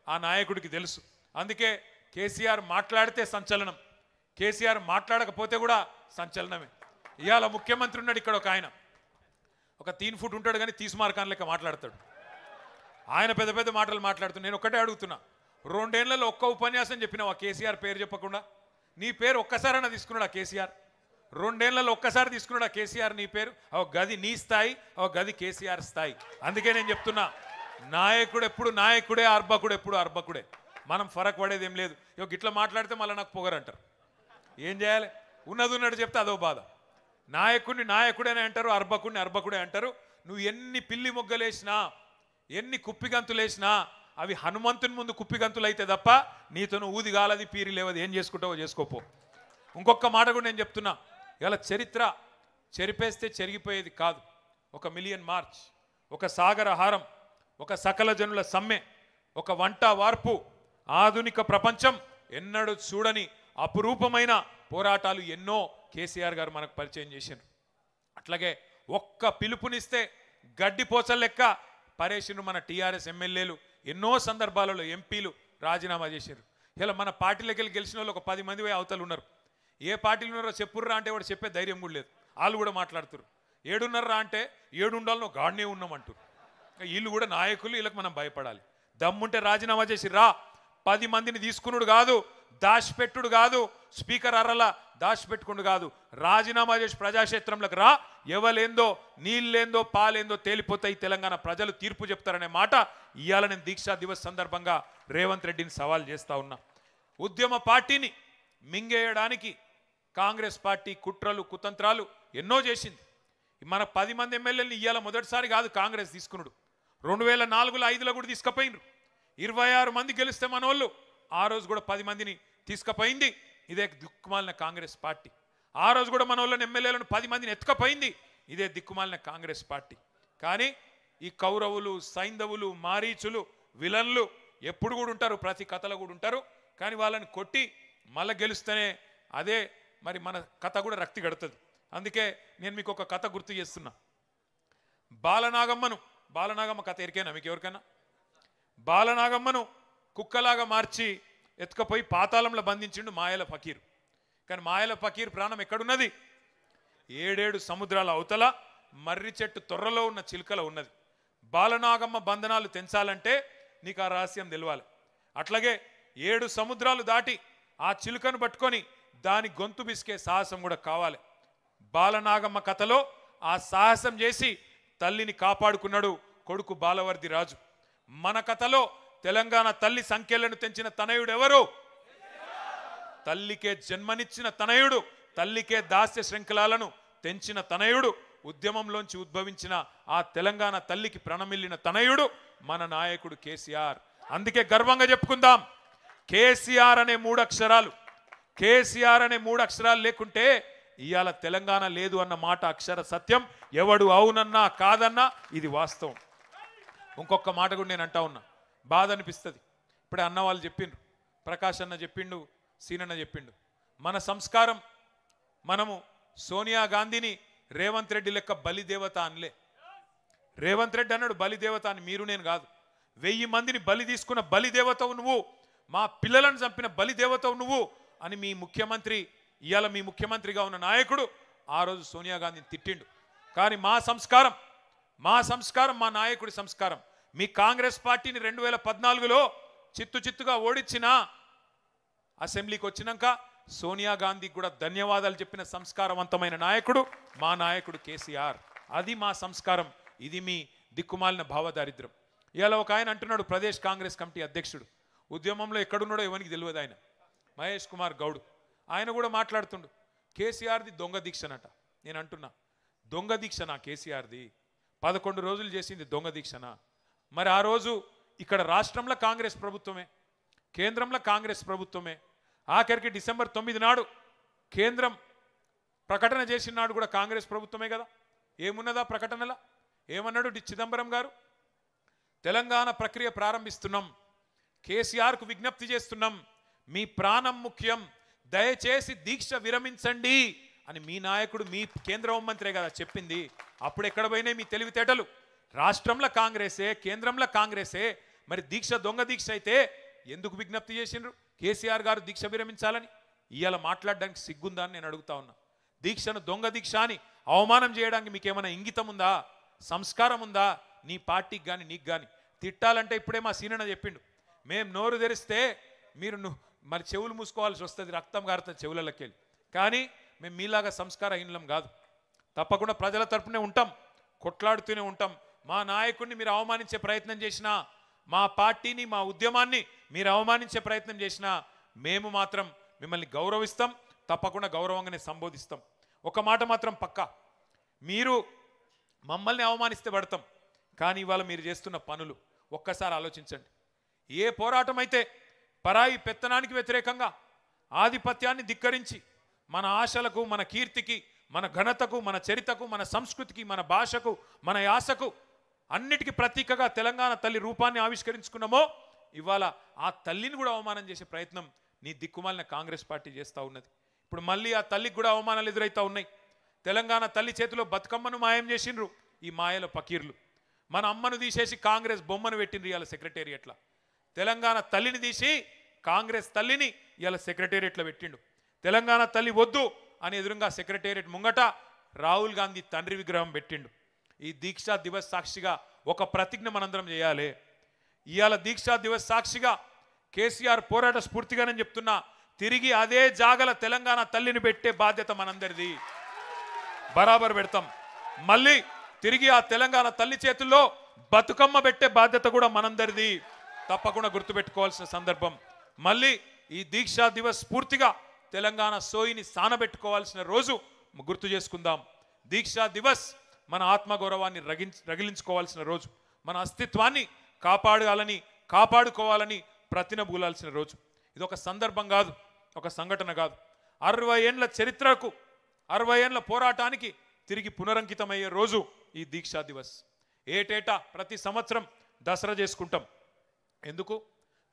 ఆ నాయకుడికి తెలుసు. అందుకే కేసీఆర్ మాట్లాడితే సంచలనం, కేసీఆర్ మాట్లాడకపోతే కూడా సంచలనమే. ఇవాళ ముఖ్యమంత్రి ఉన్నాడు ఇక్కడ, ఒక ఆయన ఒక 3 ఫుట్ ఉంటాడు కానీ తీస్మార్కాన్ లెక్క మాట్లాడతాడు. ఆయన పెద్ద పెద్ద మాటలు మాట్లాడుతున్నాడు. నేను ఒక్కటే అడుగుతున్నా, 2 ఏళ్లలో ఒక్క ఉపన్యాసం చెప్పినావు ఆ కేసీఆర్ పేరు చెప్పకుండా? నీ పేరు ఒక్కసారైనా తీసుకున్నాడు ఆ కేసీఆర్? 2 ఏళ్లలో ఒక్కసారి తీసుకున్నాడు ఆ కేసీఆర్ నీ పేరు? ఒక గది నీ స్థాయి, ఒక గది కేసీఆర్ స్థాయి. అందుకే నేను చెప్తున్నా, నాయకుడు ఎప్పుడు నాయకుడే, అర్భకుడు ఎప్పుడు అర్భకుడే. మనం ఫరక్ పడేది ఏం లేదు. ఇట్లా మాట్లాడితే మళ్ళీ నాకు పొగరంటారు. ఏం చేయాలి? ఉన్నది ఉన్నట్టు చెప్తే అదో బాధ. నాయకుడిని నాయకుడేనే అంటారు, అర్భకుడిని అర్భకుడే అంటారు. నువ్వు ఎన్ని పిల్లి మొగ్గలేసినా, ఎన్ని కుప్పిగంతులేసినా అవి హనుమంతుని ముందు కుప్పిగంతులు అయితే తప్ప నీతోను ఊదిగాలది, పీరి లేవది. ఏం చేసుకుంటావో చేసుకోపో. ఇంకొక మాట కూడా నేను చెప్తున్నా, ఇలా చరిత్ర చెరిపేస్తే చెరిగిపోయేది కాదు. ఒక మిలియన్ మార్చ్, ఒక సాగర హారం, ఒక సకల జనుల సమ్మె, ఒక వంట వార్పు, ఆధునిక ప్రపంచం ఎన్నడూ చూడని అపురూపమైన పోరాటాలు ఎన్నో కేసీఆర్ గారు మనకు పరిచయం చేశారు. అట్లాగే ఒక్క పిలుపునిస్తే గడ్డిపోచల లెక్క పరేషను మన టీఆర్ఎస్ ఎమ్మెల్యేలు ఎన్నో సందర్భాలలో ఎంపీలు రాజీనామా చేశారు. ఇలా మన పార్టీలోకి వెళ్ళి గెలిచిన వాళ్ళు ఒక 10 మంది అవతలు ఉన్నారు. ఏ పార్టీలు ఉన్నారో చెప్పుర్రా అంటే వాడు చెప్పే ధైర్యం కూడా లేదు. వాళ్ళు కూడా మాట్లాడుతారు. 7 అంటే 7 ఉండాలనో గాడినే ఉన్నామంటారు. వీళ్ళు కూడా నాయకులు, వీళ్ళకి మనం భయపడాలి. దమ్ముంటే రాజీనామా చేసి రా. 10 మందిని తీసుకున్నాడు కాదు, దాచిపెట్టుడు కాదు, స్పీకర్ అర్రలా దాచిపెట్టుకుడు కాదు, రాజీనామా చేసి ప్రజాక్షేత్రంలోకి రా. ఎవలేందో, నీళ్ళేందో, పాలేందో తేలిపోతాయి. తెలంగాణ ప్రజలు తీర్పు చెప్తారనే మాట ఇవాళ నేను దీక్షా దివస్ సందర్భంగా రేవంత్ రెడ్డిని సవాల్ చేస్తా ఉన్నా. ఉద్యమ పార్టీని మింగేయడానికి కాంగ్రెస్ పార్టీ కుట్రలు, కుతంత్రాలు ఎన్నో చేసింది. మన 10 మంది ఎమ్మెల్యేలని ఇవాళ మొదటిసారి కాదు కాంగ్రెస్ తీసుకున్నాడు. 2004లో 5లో కూడా తీసుకుపోయినరు. 26 మంది గెలిస్తే మనోళ్ళు ఆ రోజు కూడా 10 మందిని తీసుకుపోయింది ఇదే దిక్కుమాలిన కాంగ్రెస్ పార్టీ. ఆ రోజు కూడా మన వాళ్ళని ఎమ్మెల్యేలను 10 మందిని ఎత్తుకపోయింది ఇదే దిక్కుమాలిన కాంగ్రెస్ పార్టీ. కానీ ఈ కౌరవులు, సైంధవులు, మారీచులు, విలన్లు ఎప్పుడు కూడా ఉంటారు, ప్రతి కథలో కూడా ఉంటారు. కానీ వాళ్ళని కొట్టి మళ్ళీ గెలుస్తేనే అదే మరి మన కథ కూడా రక్తి గడుతుంది. అందుకే నేను మీకు ఒక కథ గుర్తు చేస్తున్నా. బాలనాగమ్మను బాలనాగమ్మ కథ ఎరికేనా మీకు ఎవరికైనా? బాలనాగమ్మను కుక్కలాగా మార్చి ఎత్తుకపోయి పాతాళంలో బంధించిండు మాయల ఫకీర్. కానీ మాయల ఫకీర్ ప్రాణం ఎక్కడున్నది? 7 సముద్రాల అవతల మర్రి చెట్టు తొర్రలో ఉన్న చిలుకలో ఉన్నది. బాలనాగమ్మ బంధనాలు తెంచాలంటే నీకు ఆ రహస్యం తెలవాలి. అట్లాగే 7 సముద్రాలు దాటి ఆ చిలుకను పట్టుకొని దాని గొంతు బిసికే సాహసం కూడా కావాలి. బాలనాగమ్మ కథలో ఆ సాహసం చేసి తల్లిని కాపాడుకున్నాడు కొడుకు బాలవర్ది రాజు. మన కథలో తెలంగాణ తల్లి సంఖ్యలను తెంచిన తనయుడు ఎవరు? తల్లికే జన్మనిచ్చిన తనయుడు, తల్లికే దాస్య శృంఖలాలను తెంచిన తనయుడు, ఉద్యమంలోంచి ఉద్భవించిన ఆ తెలంగాణ తల్లికి ప్రణమిల్లిన తనయుడు మన నాయకుడు కేసీఆర్. అందుకే గర్వంగా చెప్పుకుందాం, కేసీఆర్ అనే 3 అక్షరాలు, కేసీఆర్ అనే 3 అక్షరాలు లేకుంటే ఇవాళ తెలంగాణ లేదు అన్న మాట అక్షర సత్యం. ఎవడు అవునన్నా కాదన్నా ఇది వాస్తవం. ఇంకొక మాట కూడా నేను అంటా ఉన్నా, బాధ అనిపిస్తుంది. ఇప్పుడే అన్న వాళ్ళు చెప్పిండ్రు, ప్రకాష్ అన్న చెప్పిండు, సీనన్న చెప్పిండు. మన సంస్కారం, మనము సోనియా గాంధీని రేవంత్ రెడ్డి లెక్క బలిదేవత అనలే. రేవంత్ రెడ్డి అన్నాడు బలిదేవత అని, మీరు నేను కాదు. 1000 మందిని బలి తీసుకున్న బలిదేవతవు నువ్వు, మా పిల్లలను చంపిన బలిదేవతవు నువ్వు అని మీ ముఖ్యమంత్రి, ఇవాళ మీ ముఖ్యమంత్రిగా ఉన్న నాయకుడు ఆ రోజు సోనియా గాంధీని తిట్టిండు. కానీ మా సంస్కారం, మా నాయకుడి సంస్కారం, మీ కాంగ్రెస్ పార్టీని 2014లో చిత్తుగా ఓడించిన అసెంబ్లీకి వచ్చినాక సోనియా గాంధీకి కూడా ధన్యవాదాలు చెప్పిన సంస్కారవంతమైన నాయకుడు మా నాయకుడు కేసీఆర్. అది మా సంస్కారం. ఇది మీ దిక్కుమాలిన భావదారిద్ర్యం. ఇవాళ ఒక ఆయన అంటున్నాడు, ప్రదేశ్ కాంగ్రెస్ కమిటీ అధ్యక్షుడు, ఉద్యమంలో ఎక్కడున్నాడో ఎవరికి తెలియదు ఆయన, మహేష్ కుమార్ గౌడ్. ఆయన కూడా మాట్లాడుతుండు కేసీఆర్ది దొంగ దీక్షనట. నేను అంటున్నా, దొంగ దీక్షనా కేసీఆర్ది? 11 రోజులు చేసింది దొంగ దీక్షనా? మరి ఆ రోజు ఇక్కడ రాష్ట్రంలో కాంగ్రెస్ ప్రభుత్వమే, కేంద్రంలో కాంగ్రెస్ ప్రభుత్వమే. ఆఖరికి డిసెంబర్ 9 నాడు కేంద్రం ప్రకటన చేసిన నాడు కూడా కాంగ్రెస్ ప్రభుత్వమే కదా. ఏమున్నదా ప్రకటనలా? ఏమన్నాడు చిదంబరం గారు? తెలంగాణ ప్రక్రియ ప్రారంభిస్తున్నాం, కేసీఆర్కు విజ్ఞప్తి చేస్తున్నాం, మీ ప్రాణం ముఖ్యం, దయచేసి దీక్ష విరమించండి అని మీ నాయకుడు, మీ కేంద్ర హోంమంత్రే కదా చెప్పింది. అప్పుడు ఎక్కడ పోయినాయి మీ తెలివితేటలు? రాష్ట్రంలో కాంగ్రెసే, కేంద్రంలో కాంగ్రెసే. మరి దీక్ష దొంగ దీక్ష అయితే ఎందుకు విజ్ఞప్తి చేసిండ్రు కేసీఆర్ గారు దీక్ష విరమించాలని? ఇవాళ మాట్లాడడానికి సిగ్గుందా అని నేను అడుగుతా ఉన్నా. దీక్షను దొంగ దీక్ష అని అవమానం చేయడానికి మీకేమైనా ఇంగితం ఉందా, సంస్కారం ఉందా? నీ పార్టీకి కానీ నీకు కానీ తిట్టాలంటే ఇప్పుడే మా సీనన్న చెప్పిండు, మేము నోరు తెరిస్తే మీరు మరి చెవులు మూసుకోవాల్సి వస్తుంది, రక్తం కారుతుంది చెవులకి వెళ్ళి. కానీ మేము మీలాగా సంస్కారహీనులం కాదు. తప్పకుండా ప్రజల తరపునే ఉంటాం, కొట్లాడుతూనే ఉంటాం. మా నాయకుడిని మీరు అవమానించే ప్రయత్నం చేసినా, మా పార్టీని, మా ఉద్యమాన్ని మీరు అవమానించే ప్రయత్నం చేసినా మేము మాత్రం మిమ్మల్ని గౌరవిస్తాం, తప్పకుండా గౌరవంగానే సంబోధిస్తాం. ఒక మాట మాత్రం పక్కా, మీరు మమ్మల్ని అవమానిస్తే పడతాం, కానీ ఇవాళ మీరు చేస్తున్న పనులు ఒక్కసారి ఆలోచించండి. ఏ పోరాటం అయితే పరాయి పెత్తనానికి వ్యతిరేకంగా ఆధిపత్యాన్ని ధిక్కరించి మన ఆశలకు, మన కీర్తికి, మన ఘనతకు, మన చరితకు, మన సంస్కృతికి, మన భాషకు, మన యాసకు అన్నిటికీ ప్రతీకగా తెలంగాణ తల్లి రూపాన్ని ఆవిష్కరించుకున్నామో, ఇవాళ ఆ తల్లిని కూడా అవమానం చేసే ప్రయత్నం నీ దిక్కుమాలిన కాంగ్రెస్ పార్టీ చేస్తూ ఉన్నది. ఇప్పుడు మళ్ళీ ఆ తల్లికి కూడా అవమానాలు ఎదురవుతూ ఉన్నాయి. తెలంగాణ తల్లి చేతిలో బతుకమ్మను మాయం చేసిండ్రు ఈ మాయల పకీర్లు. మన అమ్మను తీసేసి కాంగ్రెస్ బొమ్మను పెట్టిండ్రు ఇవాళ సెక్రటేరియట్లా. తెలంగాణ తల్లిని తీసి కాంగ్రెస్ తల్లిని ఇవాళ సెక్రటేరియట్లో పెట్టిండు. తెలంగాణ తల్లి వద్దు అని ఎదురుగా సెక్రటేరియట్ ముంగట రాహుల్ గాంధీ తండ్రి విగ్రహం పెట్టిండు. ఈ దీక్షా దివస్ సాక్షిగా ఒక ప్రతిజ్ఞ మనందరం చేయాలి. ఇవాళ దీక్షా దివస్ సాక్షిగా కేసీఆర్ పోరాట స్ఫూర్తిగానే చెప్తున్నా, తిరిగి అదే జాగల తెలంగాణ తల్లిని పెట్టే బాధ్యత మనందరిది. బరాబర్ పెడతాం. మళ్ళీ తిరిగి ఆ తెలంగాణ తల్లి చేతుల్లో బతుకమ్మ పెట్టే బాధ్యత కూడా మనందరిది. తప్పకుండా గుర్తుపెట్టుకోవాల్సిన సందర్భం. మళ్ళీ ఈ దీక్షా దివస్ స్ఫూర్తిగా తెలంగాణ సోయిని సానబెట్టుకోవాల్సిన రోజు గుర్తు చేసుకుందాం. దీక్షా దివస్ మన ఆత్మగౌరవాన్ని రగిలించుకోవాల్సిన రోజు, మన అస్తిత్వాన్ని కాపాడుకోవాలని ప్రతినబూలాల్సిన రోజు. ఇది ఒక సందర్భం కాదు, ఒక సంఘటన కాదు. 60 ఏండ్ల చరిత్రకు, 60 ఏండ్ల పోరాటానికి తిరిగి పునరంకితమయ్యే రోజు ఈ దీక్షా దివస్. ఏటేటా ప్రతి సంవత్సరం దసరా చేసుకుంటాం. ఎందుకు?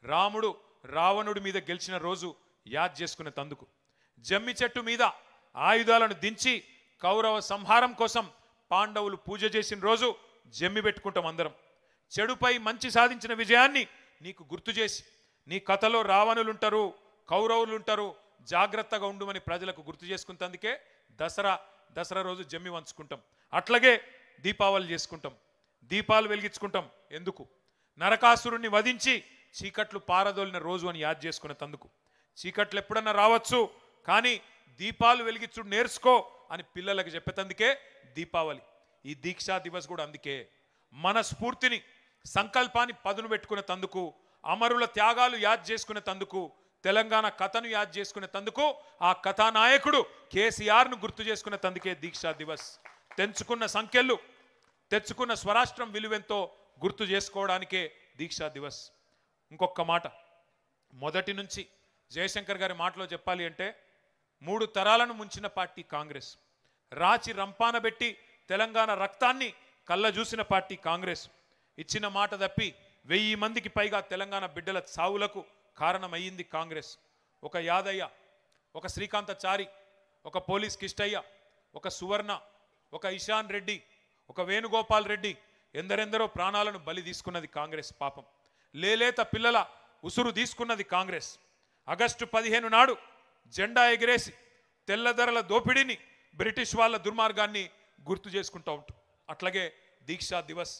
రాముడు రావణుడి మీద గెలిచిన రోజు యాద్ చేసుకునే తందుకు. జమ్మి చెట్టు మీద ఆయుధాలను దించి కౌరవ సంహారం కోసం పాండవులు పూజ చేసిన రోజు జమ్మి పెట్టుకుంటాం అందరం. చెడుపై మంచి సాధించిన విజయాన్ని నీకు గుర్తు చేసి, నీ కథలో రావణులుంటారు, కౌరవులుంటారు, జాగ్రత్తగా ఉండుమని ప్రజలకు గుర్తు చేసుకుంటందుకే దసరా రోజు జమ్మి వంచుకుంటాం. అట్లాగే దీపావళి చేసుకుంటాం, దీపాలు వెలిగించుకుంటాం. ఎందుకు? నరకాసురుణ్ణి వధించి చీకట్లు పారదోలిన రోజు అని యాద్ చేసుకునే తందుకు. చీకట్లు ఎప్పుడన్నా రావచ్చు, కానీ దీపాలు వెలిగించుడు నేర్చుకో అని పిల్లలకు చెప్పేతందుకే దీపావళి. ఈ దీక్షా దివస్ కూడా అందుకే మన స్ఫూర్తిని, సంకల్పాన్ని పదును పెట్టుకునే తందుకు, అమరుల త్యాగాలు యాద్ చేసుకునే తందుకు, తెలంగాణ కథను యాద్ చేసుకునే తందుకు, ఆ కథానాయకుడు కేసీఆర్ను గుర్తు చేసుకునే తందుకే దీక్షా దివస్. తెంచుకున్న సంఖ్యలు, తెచ్చుకున్న స్వరాష్ట్రం విలువెంతో గుర్తు చేసుకోవడానికే దీక్షా దివస్. ఇంకొక మాట, మొదటి నుంచి జయశంకర్ గారి మాటలో చెప్పాలి అంటే 3 తరాలను ముంచిన పార్టీ కాంగ్రెస్. రాచి రంపాన పెట్టి తెలంగాణ రక్తాన్ని కళ్ళ చూసిన పార్టీ కాంగ్రెస్. ఇచ్చిన మాట తప్పి 1000 మందికి పైగా తెలంగాణ బిడ్డల చావులకు కారణమయ్యింది కాంగ్రెస్. ఒక యాదయ్య, ఒక శ్రీకాంతచారి, ఒక పోలీస్ కిష్టయ్య, ఒక సువర్ణ, ఒక ఇషాన్ రెడ్డి, ఒక వేణుగోపాల్ రెడ్డి, ఎందరెందరో ప్రాణాలను బలి తీసుకున్నది కాంగ్రెస్. పాపం లేలేత పిల్లల ఉసురు తీసుకున్నది కాంగ్రెస్. ఆగస్టు 15 నాడు జెండా ఎగిరేసి తెల్లదొరల దోపిడీని, బ్రిటిష్ వాళ్ళ దుర్మార్గాన్ని గుర్తు చేసుకుంటూ ఉంటాం. అట్లాగే దీక్షా దివస్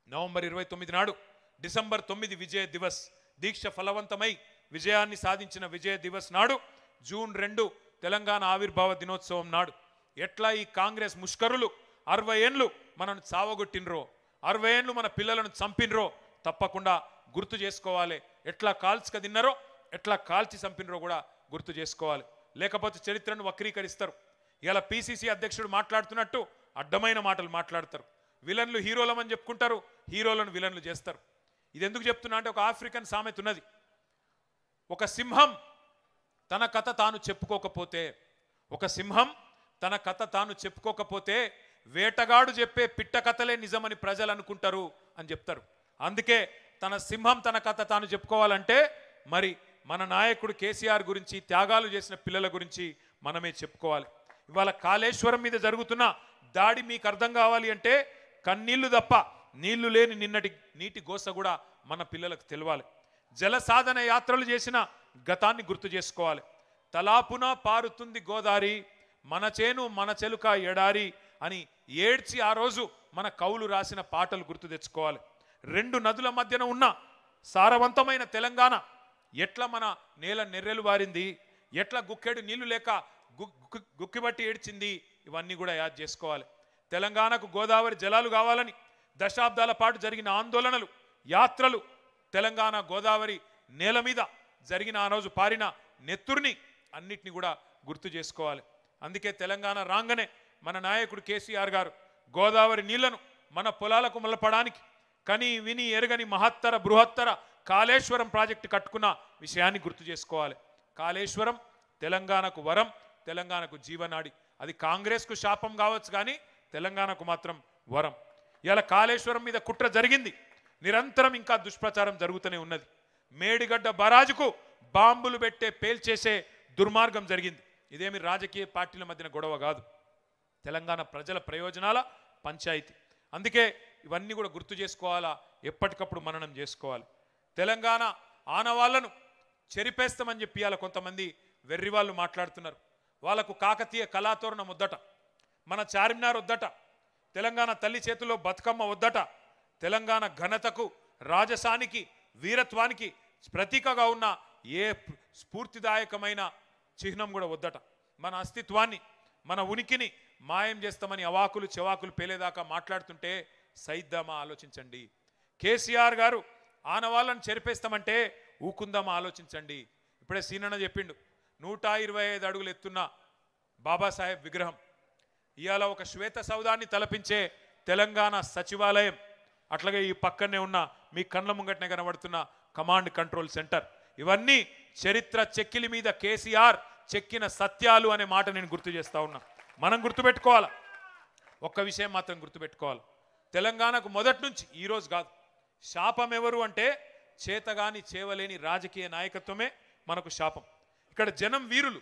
నవంబర్ 29 నాడు, డిసెంబర్ 9 విజయ దివస్, దీక్ష ఫలవంతమై విజయాన్ని సాధించిన విజయ దివస్ నాడు, జూన్ 2 తెలంగాణ ఆవిర్భావ దినోత్సవం నాడు ఎట్లా ఈ కాంగ్రెస్ ముష్కరులు 60 ఏళ్ళు మనను చావగొట్టినరో, 60 ఏళ్ళు మన పిల్లలను చంపినరో తప్పకుండా గుర్తు చేసుకోవాలి. ఎట్లా కాల్చుక తిన్నారో, ఎట్లా కాల్చి చంపినరో కూడా గుర్తు చేసుకోవాలి. లేకపోతే చరిత్రను వక్రీకరిస్తారు. ఇలా పిసిసి అధ్యక్షుడు మాట్లాడుతున్నట్టు అడ్డమైన మాటలు మాట్లాడతారు. విలన్లు హీరోలమని చెప్పుకుంటారు, హీరోలను విలన్లు చేస్తారు. ఇది ఎందుకు చెప్తున్నా అంటే, ఒక ఆఫ్రికన్ సామెత ఉన్నది, ఒక సింహం తన కథ తాను చెప్పుకోకపోతే, ఒక సింహం తన కథ తాను చెప్పుకోకపోతే వేటగాడు చెప్పే పిట్ట కథలే నిజమని ప్రజలు అనుకుంటారు అని చెప్తారు. అందుకే తన సింహం తన కథ తాను చెప్పుకోవాలంటే మరి మన నాయకుడు కేసీఆర్ గురించి, త్యాగాలు చేసిన పిల్లల గురించి మనమే చెప్పుకోవాలి. ఇవాళ కాళేశ్వరం మీద జరుగుతున్న దాడి మీకు అర్థం కావాలి అంటే కన్నీళ్లు తప్ప నీళ్లు లేని నిన్నటి నీటి గోస కూడా మన పిల్లలకు తెలవాలి. జల సాధన యాత్రలు చేసిన గతాన్ని గుర్తు చేసుకోవాలి. తలాపున పారుతుంది గోదారి, మన చేను మన చెలుక ఎడారి అని ఏడ్చి ఆ రోజు మన కవులు రాసిన పాటలు గుర్తు తెచ్చుకోవాలి. 2 నదుల మధ్యన ఉన్న సారవంతమైన తెలంగాణ ఎట్లా మన నేల నెర్రెలు వారింది, ఎట్లా గుక్కెడు నీళ్లు లేక గుక్కిబట్టి ఏడ్చింది, ఇవన్నీ కూడా యాద్ చేసుకోవాలి. తెలంగాణకు గోదావరి జలాలు కావాలని దశాబ్దాల పాటు జరిగిన ఆందోళనలు, యాత్రలు, తెలంగాణ గోదావరి నేల మీద జరిగిన ఆ రోజు పారిన నెత్తుర్ని అన్నిటిని కూడా గుర్తు చేసుకోవాలి. అందుకే తెలంగాణ రాగానే మన నాయకుడు కేసీఆర్ గారు గోదావరి నీళ్లను మన పొలాలకు మలపడానికి కని విని ఎరగని మహత్తర బృహత్తర కాళేశ్వరం ప్రాజెక్టు కట్టుకున్న విషయాన్ని గుర్తు చేసుకోవాలి. కాళేశ్వరం తెలంగాణకు వరం, తెలంగాణకు జీవనాడి. అది కాంగ్రెస్కు శాపం కావచ్చు, కానీ తెలంగాణకు మాత్రం వరం. ఇలా కాళేశ్వరం మీద కుట్ర జరిగింది, నిరంతరం ఇంకా దుష్ప్రచారం జరుగుతూనే ఉన్నది. మేడిగడ్డ బరాజుకు బాంబులు పెట్టే పేల్చేసే దుర్మార్గం జరిగింది. ఇదేమి రాజకీయ పార్టీల మధ్యన గొడవ కాదు, తెలంగాణ ప్రజల ప్రయోజనాల పంచాయతీ. అందుకే ఇవన్నీ కూడా గుర్తు చేసుకోవాలా, ఎప్పటికప్పుడు మననం చేసుకోవాలి. తెలంగాణ ఆనవాళ్లను చెరిపేస్తామని చెప్పి ఇవాళ కొంతమంది వెర్రి వాళ్ళు మాట్లాడుతున్నారు. వాళ్ళకు కాకతీయ కళాతోరణం వద్దట, మన చార్మినార్ వద్దట, తెలంగాణ తల్లి చేతిలో బతుకమ్మ వద్దట, తెలంగాణ ఘనతకు, రాజసానికి, వీరత్వానికి ప్రతీకగా ఉన్న ఏ స్ఫూర్తిదాయకమైన చిహ్నం కూడా వద్దట. మన అస్తిత్వాన్ని, మన ఉనికిని మాయం చేస్తామని అవాకులు చెవాకులు పేలేదాకా మాట్లాడుతుంటే సైద్దామా ఆలోచించండి. కేసీఆర్ గారు ఆనవాళ్ళను చెరిపేస్తామంటే ఊకుందామా ఆలోచించండి. ఇప్పుడే సీనన్న చెప్పిండు, 125 అడుగులు ఎత్తున్న బాబాసాహెబ్ విగ్రహం, ఇవాళ ఒక శ్వేత సౌధాన్ని తలపించే తెలంగాణ సచివాలయం, అట్లాగే ఈ పక్కనే ఉన్న మీ కళ్ళ ముంగటనే కనబడుతున్న కమాండ్ కంట్రోల్ సెంటర్, ఇవన్నీ చరిత్ర చెక్కిలి మీద కేసీఆర్ చెక్కిన సత్యాలు అనే మాట నేను గుర్తు చేస్తా ఉన్నా. మనం గుర్తుపెట్టుకోవాలి, ఒక్క విషయం మాత్రం గుర్తుపెట్టుకోవాలి, తెలంగాణకు మొదటి నుంచి, ఈరోజు కాదు, శాపం ఎవరు అంటే చేతగాని చేవలేని రాజకీయ నాయకత్వమే మనకు శాపం. ఇక్కడ జనం వీరులు,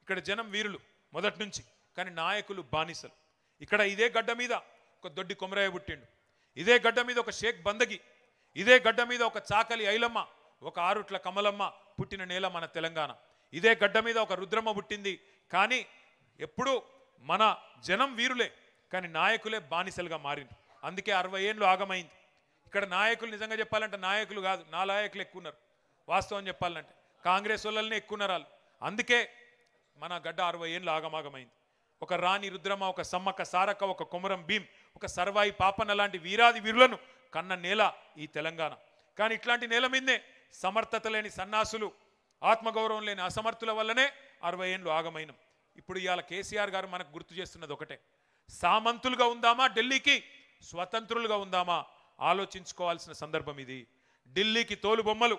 ఇక్కడ జనం వీరులు మొదటి నుంచి, కానీ నాయకులు బానిసలు. ఇక్కడ ఇదే గడ్డ మీద ఒక దొడ్డి కొమరయ్య పుట్టిండు, ఇదే గడ్డ మీద ఒక షేక్ బందగి, ఇదే గడ్డ మీద ఒక చాకలి ఐలమ్మ, ఒక ఆరుట్ల కమలమ్మ పుట్టిన నేల మన తెలంగాణ. ఇదే గడ్డ మీద ఒక రుద్రమ్మ పుట్టింది. కానీ ఎప్పుడు మన జనం వీరులే, కానీ నాయకులే బానిసలుగా మారింది. అందుకే 60 ఏళ్ళు ఆగమైంది. ఇక్కడ నాయకులు నిజంగా చెప్పాలంటే నాయకులు కాదు, నా నాయకులు ఎక్కువ ఉన్నారు. వాస్తవం చెప్పాలంటే కాంగ్రెస్ వాళ్ళనే ఎక్కువ ఉన్నారు వాళ్ళు. అందుకే మన గడ్డ 60 ఏళ్ళు ఆగమాగమైంది. ఒక రాణి రుద్రమ్మ, ఒక సమ్మక్క సారక్క, ఒక కొమరం భీం, ఒక సర్వాయి పాపన్న లాంటి వీరాది వీరులను కన్న నేల ఈ తెలంగాణ. కానీ ఇట్లాంటి నేల మీదనే సమర్థత లేని సన్నాసులు, ఆత్మగౌరవం లేని అసమర్థుల వల్లనే 60 ఏళ్ళు ఆగమైనం. ఇప్పుడు ఇవాళ కేసీఆర్ గారు మనకు గుర్తు చేస్తున్నది ఒకటే, సామంతులుగా ఉందామా ఢిల్లీకి, స్వతంత్రులుగా ఉందామా ఆలోచించుకోవాల్సిన సందర్భం ఇది. ఢిల్లీకి తోలు బొమ్మలు,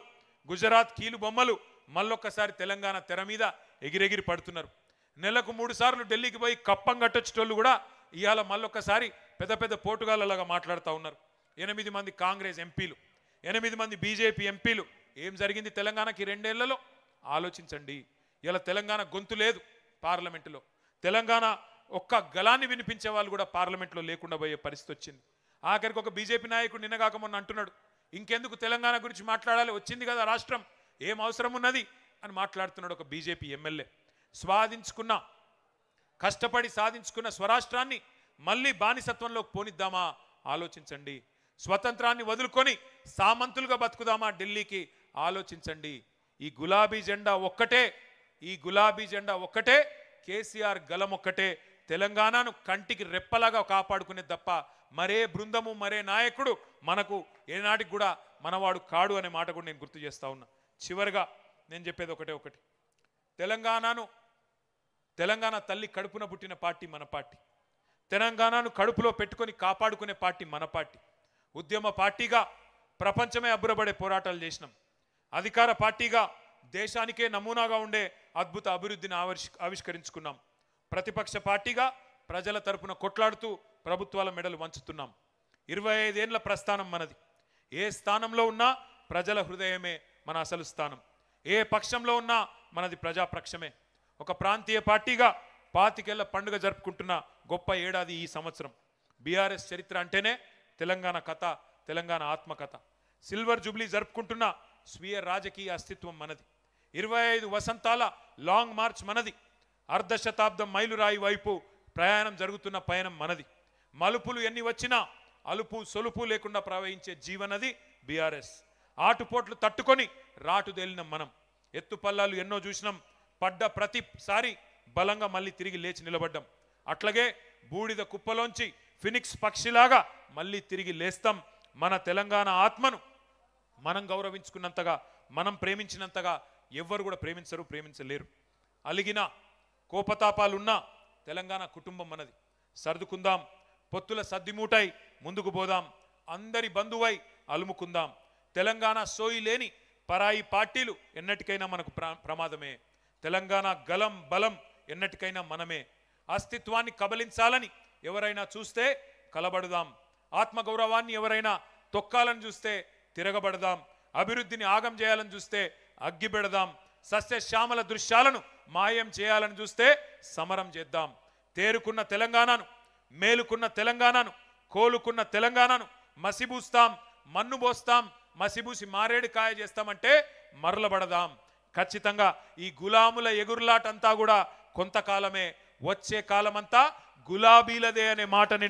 గుజరాత్ కీలు బొమ్మలు మళ్ళొక్కసారి తెలంగాణ తెర మీద ఎగిరెగిరి పడుతున్నారు. నెలకు 3 సార్లు ఢిల్లీకి పోయి కప్పం కట్టొచ్చేటోళ్ళు కూడా ఇవాళ మళ్ళొక్కసారి పెద్ద పెద్ద పోటుగాళ్ళలాగా మాట్లాడుతూ ఉన్నారు. 8 మంది కాంగ్రెస్ ఎంపీలు, 8 మంది బీజేపీ ఎంపీలు. ఏం జరిగింది తెలంగాణకి 2 ఏళ్లలో ఆలోచించండి. ఇలా తెలంగాణ గొంతు లేదు పార్లమెంటులో, తెలంగాణ ఒక్క గలాన్ని వినిపించే వాళ్ళు కూడా పార్లమెంట్లో లేకుండా పోయే పరిస్థితి వచ్చింది. ఆఖరికి ఒక బీజేపీ నాయకుడు నిన్నగాక మొన్న అంటున్నాడు, ఇంకెందుకు తెలంగాణ గురించి మాట్లాడాలి, వచ్చింది కదా రాష్ట్రం, ఏం అవసరం ఉన్నది అని మాట్లాడుతున్నాడు ఒక బీజేపీ ఎమ్మెల్యే. స్వాధించుకున్న, కష్టపడి సాధించుకున్న స్వరాష్ట్రాన్ని మళ్ళీ బానిసత్వంలోకి పోనిద్దామా ఆలోచించండి. స్వతంత్రాన్ని వదులుకొని సామంతులుగా బతుకుదామా ఢిల్లీకి ఆలోచించండి. ఈ గులాబీ జెండా ఒక్కటే, ఈ గులాబీ జెండా ఒక్కటే, కేసీఆర్ గలం ఒక్కటే తెలంగాణను కంటికి రెప్పలాగా కాపాడుకునే తప్ప మరే బృందము, మరే నాయకుడు మనకు ఏనాటికి కూడా మనవాడు కాడు అనే మాట కూడా నేను గుర్తు చేస్తా ఉన్నా. చివరిగా నేను చెప్పేది ఒకటి, తెలంగాణ తల్లి కడుపున పుట్టిన పార్టీ మన పార్టీ. తెలంగాణను కడుపులో పెట్టుకొని కాపాడుకునే పార్టీ మన పార్టీ. ఉద్యమ పార్టీగా ప్రపంచమే అబ్బురపడే పోరాటాలు చేసినాం. అధికార పార్టీగా దేశానికే నమూనాగా ఉండే అద్భుత అభివృద్ధిని ఆవిష్కరించుకున్నాం. ప్రతిపక్ష పార్టీగా ప్రజల తరపున కొట్లాడుతూ ప్రభుత్వాల మెడలు వంచుతున్నాం. 25 ఏళ్ల ప్రస్థానం మనది. ఏ స్థానంలో ఉన్నా ప్రజల హృదయమే మన అసలు స్థానం. ఏ పక్షంలో ఉన్నా మనది ప్రజాపక్షమే. ఒక ప్రాంతీయ పార్టీగా 25 ఏళ్ల పండుగ జరుపుకుంటున్న గొప్ప ఏడాది ఈ సంవత్సరం. బీఆర్ఎస్ చరిత్ర అంటేనే తెలంగాణ కథ, తెలంగాణ ఆత్మకథ. సిల్వర్ జూబ్లీ జరుపుకుంటున్న స్వీయ రాజకీయ అస్తిత్వం మనది. 25 వసంతాల లాంగ్ మార్చ్ మనది. అర్ధశతాబ్దం మైలురాయి వైపు ప్రయాణం జరుగుతున్న పయనం మనది. మలుపులు ఎన్ని వచ్చినా అలుపు సొలుపు లేకుండా ప్రవహించే జీవనది బీఆర్ఎస్. ఆటుపోట్లు తట్టుకొని రాటుదేలిన మనం. ఎత్తుపల్లాలు ఎన్నో చూసినాం. పడ్డ ప్రతిసారి బలంగా మళ్ళీ తిరిగి లేచి నిలబడ్డాం. అట్లాగే బూడిద కుప్పలోంచి ఫినిక్స్ పక్షిలాగా మళ్ళీ తిరిగి లేస్తాం. మన తెలంగాణ ఆత్మను మనం గౌరవించుకున్నంతగా, మనం ప్రేమించినంతగా ఎవ్వరు కూడా ప్రేమించలేరు. అలిగిన కోపతాపాలున్నా తెలంగాణ కుటుంబం మనది. సర్దుకుందాం, పొత్తుల సద్దిమూటై ముందుకు పోదాం, అందరి బంధువై అలుముకుందాం. తెలంగాణ సోయి లేని పరాయి పార్టీలు ఎన్నటికైనా మనకు ప్రమాదమే. తెలంగాణ గలం బలం ఎన్నటికైనా మనమే. అస్తిత్వాన్ని కబలించాలని ఎవరైనా చూస్తే కలబడదాం. ఆత్మగౌరవాన్ని ఎవరైనా తొక్కాలని చూస్తే తిరగబడదాం. అభివృద్ధిని ఆగం చేయాలని చూస్తే అగ్గిపెడదాం. సస్యశ్యామల దృశ్యాలను మాయం చేయాలని చూస్తే సమరం చేద్దాం. తేరుకున్న తెలంగాణను, మేలుకున్న తెలంగాణను, కోలుకున్న తెలంగాణను మసిబూస్తాం, మన్నుబోస్తాం. మసిబూసి మారేడు కాయ చేస్తామంటే మరలబడదాం. ఖచ్చితంగా ఈ గులాముల ఎగురులాటంతా కూడా కొంతకాలమే, వచ్చే కాలమంతా గులాబీలదే అనే మాటని